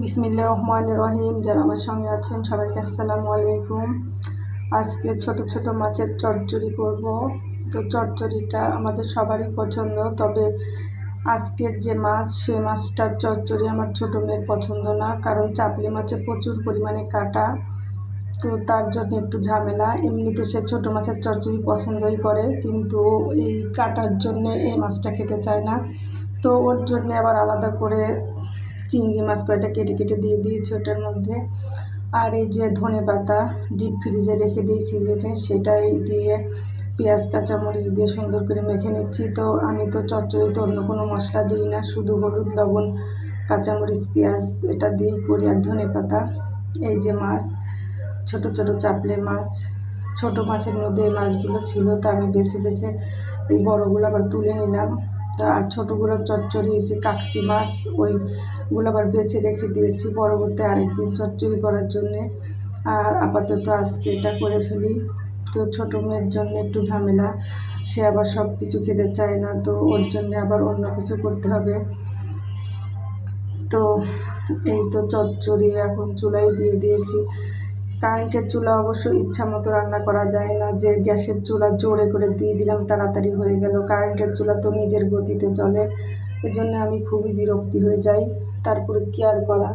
বিসমিল্লাহির রহমানির রহিম। যারা আমার সঙ্গে আছেন সবাইকে আসসালামু আলাইকুম। আজকে ছোট ছোট মাছের চচ্চড়ি করব। তো চচ্চড়িটা আমাদের সবারই পছন্দ, তবে আজকের যে মাছ সে মাছটার চচ্চড়ি আমার ছোটো মেয়ের পছন্দ না, কারণ চাপলি মাছে প্রচুর পরিমাণে কাটা। তো তার জন্য একটু ঝামেলা। এমনিতে সে ছোটো মাছের চচ্চড়ি পছন্দই করে, কিন্তু এই কাটার জন্যে এই মাছটা খেতে চায় না। তো ওর জন্য আবার আলাদা করে চিংড়ি মাছ কয়টা কেটে কেটে দিয়ে দিয়েছি ওটার মধ্যে। আর এই যে ধনে পাতা ডিপ ফ্রিজে রেখে দিয়েছি যেটা, সেটাই দিয়ে পেঁয়াজ কাঁচামরিচ দিয়ে সুন্দর করে মেখে নিচ্ছি। তো আমি তো চচ্চড়িতে অন্য কোনো মশলা দিই না, শুধু হলুদ লবণ কাঁচামরিচ পেঁয়াজ এটা দিয়েই করি, আর ধনে পাতা। এই যে মাছ, ছোট ছোট চাপলে মাছ, ছোট মাছের মধ্যে এই মাছগুলো ছিল, তো আমি বেছে বেছে এই বড়গুলো আবার তুলে নিলাম। আর ছোটোগুলো চচ্চড়ি যে কাকসি মাছ ওইগুলো আবার বেছে রেখে দিয়েছি পরবর্তী আরেকদিন চচ্চড়ি করার জন্যে। আর আপাতত আজকে এটা করে ফেলি। তো ছোটো মেয়ের জন্য একটু ঝামেলা, সে আবার সব কিছু খেতে চায় না, তো ওর জন্যে আবার অন্য কিছু করতে হবে। তো এই তো চচ্চড়ি এখন চুলায় দিয়ে দিয়েছি। কারেন্টের চুলা অবশ্য ইচ্ছা মতো রান্না করা যায় না, যে গ্যাসের চুলা জোরে করে দিয়ে দিলাম তাড়াতাড়ি হয়ে গেল। কারেন্টের চুলা তো নিজের গতিতে চলে, এজন্য আমি খুবই বিরক্তি হয়ে যাই। তারপরে কি আর করা,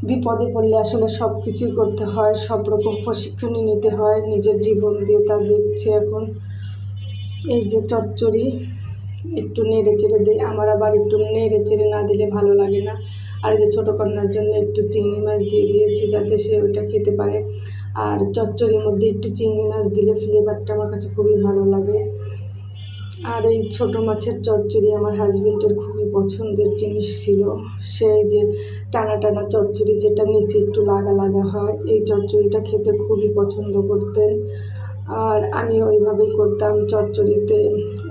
বিপদে পড়লে আসলে সব কিছুই করতে হয়, সব রকম প্রশিক্ষণই নিতে হয়, নিজের জীবন দিয়ে তা দেখছি এখন। এই যে চচ্চড়ি একটু নেড়ে চেড়ে দিই, আমার আবার একটু নেড়ে চেড়ে না দিলে ভালো লাগে না। আর এই যে ছোটো কন্যার জন্য একটু চিংড়ি মাছ দিয়ে দিয়েছি যাতে সে ওইটা খেতে পারে। আর চচ্চড়ির মধ্যে একটু চিংড়ি মাছ দিলে ফ্লেভারটা আমার কাছে খুবই ভালো লাগে। আর এই ছোটো মাছের চচ্চড়ি আমার হাজবেন্ডের খুবই পছন্দের জিনিস ছিল। সেই যে টানা টানা চচ্চড়ি, যেটা নিচে একটু লাগা লাগা হয়, এই চচ্চড়িটা খেতে খুবই পছন্দ করতেন। আর আমি ওইভাবেই করতাম চচ্চড়িতে।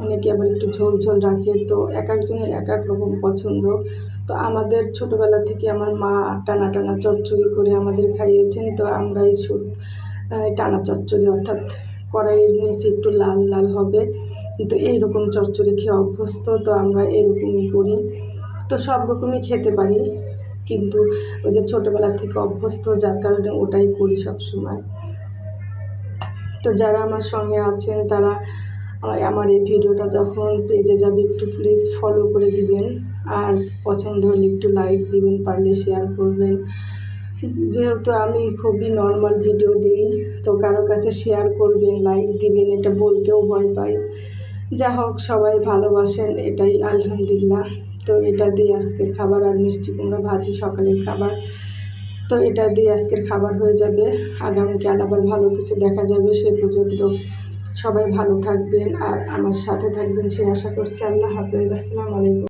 অনেকে আবার একটু ঝোল ঝোল রাখে, তো এক একজনের এক এক রকম পছন্দ। তো আমাদের ছোটোবেলা থেকে আমার মা টানা টানা চচ্চড়ি করে আমাদের খাইয়েছেন, তো আমরা এই টানা চচ্চড়ি অর্থাৎ কড়াইয়ের নিচে একটু লাল লাল হবে, কিন্তু এইরকম চচ্চড়ি খেয়ে অভ্যস্ত, তো আমরা এরকমই করি। তো সব রকমই খেতে পারি, কিন্তু ওই যে ছোটোবেলা থেকে অভ্যস্ত, যার কারণে ওটাই করি সব সময়। তো যারা আমার সঙ্গে আছেন তারা আমার এই ভিডিওটা যখন পেজে যাবে একটু প্লিজ ফলো করে দিবেন, আর পছন্দ হলে একটু লাইক দিবেন, পারলে শেয়ার করবেন। যেহেতু আমি খুবই নর্মাল ভিডিও দিই, তো কারো কাছে শেয়ার করবেন, লাইক দিবেন, এটা বলতেও ভয় পাই। যা হোক, সবাই ভালোবাসেন, এটাই আলহামদুলিল্লাহ। তো এটা দিয়ে আজকের খাবার, আর মিষ্টি কুমড়া ভাজি সকালের খাবার। তো এটা দিয়ে আজকের খাবার হয়ে যাবে, আগামীকাল আবার ভালো কিছু দেখা যাবে। সে পর্যন্ত সবাই ভালো থাকবেন আর আমার সাথে থাকবেন সে আশা করছি। আল্লাহ হাফেজ, আসসালামু আলাইকুম।